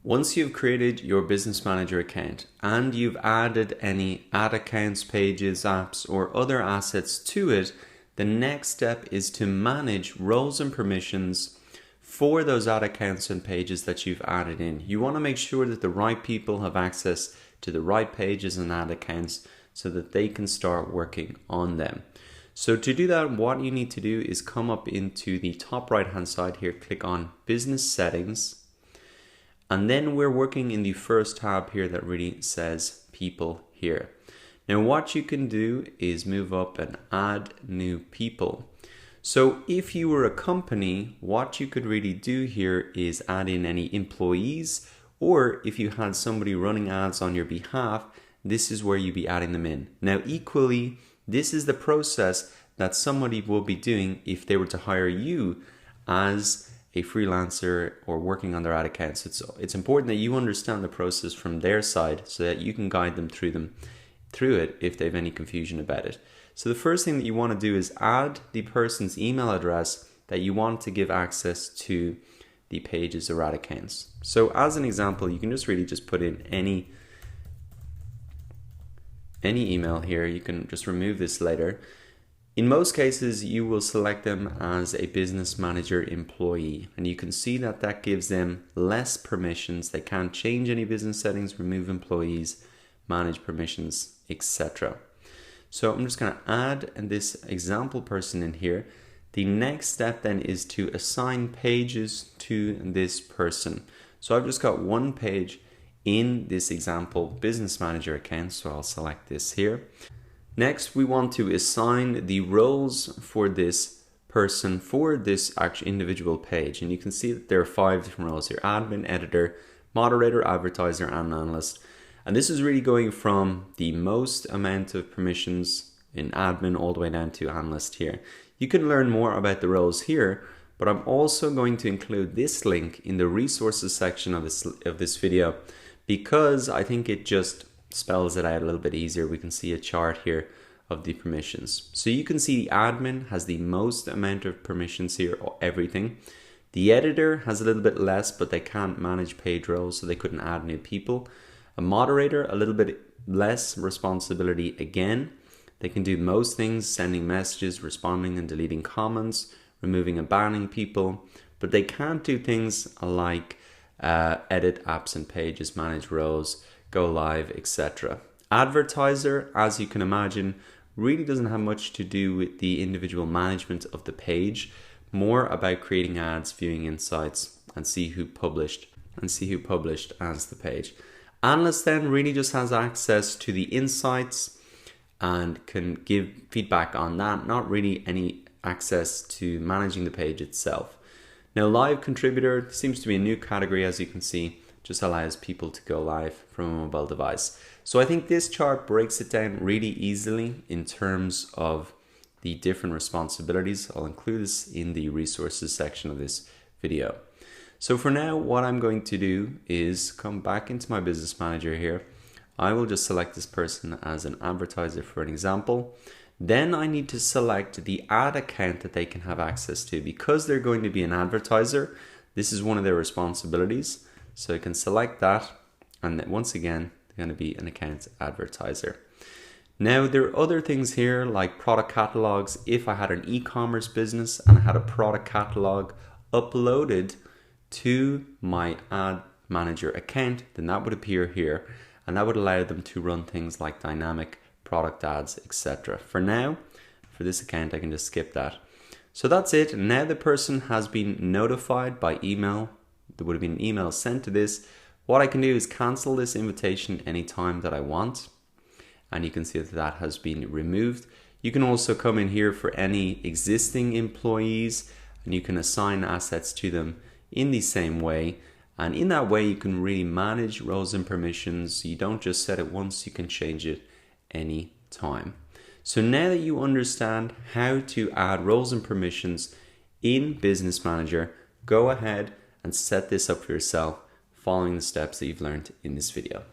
Once you've created your Business Manager account and you've added any ad accounts, pages, apps, or other assets to it, the next step is to manage roles and permissions for those ad accounts and pages that you've added in. You want to make sure that the right people have access to the right pages and ad accounts so that they can start working on them. So to do that, what you need to do is come up into the top right hand side here, click on Business Settings. And then we're working in the first tab here that really says People here. Now what you can do is move up and add new people. So if you were a company, what you could really do here is add in any employees, or if you had somebody running ads on your behalf, this is where you'd be adding them in. Now equally, this is the process that somebody will be doing if they were to hire you as a freelancer or working on their ad accounts. It's important that you understand the process from their side so that you can guide them through it if they have any confusion about it. So the first thing that you want to do is add the person's email address that you want to give access to the pages or ad accounts. So as an example, you can just really just put in any email here. You can just remove this later. In most cases, you will select them as a Business Manager employee, and you can see that that gives them less permissions. They can't change any business settings, remove employees, manage permissions, etc. So I'm just going to add this example person in here. The next step then is to assign pages to this person. So I've just got one page in this example Business Manager account, so I'll select this here. Next, we want to assign the roles for this person for this actual individual page. And you can see that there are 5 different roles here: admin, editor, moderator, advertiser, and analyst. And this is really going from the most amount of permissions in admin all the way down to analyst here. You can learn more about the roles here, but I'm also going to include this link in the resources section of this video because I think it just spells it out a little bit easier. We can see a chart here of the permissions. So you can see the admin has the most amount of permissions here, or everything. The editor has a little bit less, but they can't manage page roles, so they couldn't add new people. A moderator, a little bit less responsibility again. They can do most things: sending messages, responding and deleting comments, removing and banning people, but they can't do things like edit apps and pages, manage roles, go live, etc. Advertiser, as you can imagine, really doesn't have much to do with the individual management of the page, more about creating ads, viewing insights, and see who published as the page. Analyst then really just has access to the insights and can give feedback on that, not really any access to managing the page itself. Now, live contributor seems to be a new category, as you can see, just allows people to go live from a mobile device. So I think this chart breaks it down really easily in terms of the different responsibilities. I'll include this in the resources section of this video. So for now, what I'm going to do is come back into my Business Manager here. I will just select this person as an advertiser for an example. Then I need to select the ad account that they can have access to. Because they're going to be an advertiser, this is one of their responsibilities. So I can select that, and then once again, they're going to be an account advertiser. Now there are other things here like product catalogs. If I had an e-commerce business and I had a product catalog uploaded to my ad manager account, then that would appear here, and that would allow them to run things like dynamic product ads, etc. For now, for this account, I can just skip that. So that's it. Now the person has been notified by email. There would have been an email sent to this. What I can do is cancel this invitation anytime that I want. And you can see that that has been removed. You can also come in here for any existing employees and you can assign assets to them in the same way. And in that way, you can really manage roles and permissions. You don't just set it once, you can change it any time. So now that you understand how to add roles and permissions in Business Manager, go ahead and set this up for yourself following the steps that you've learned in this video.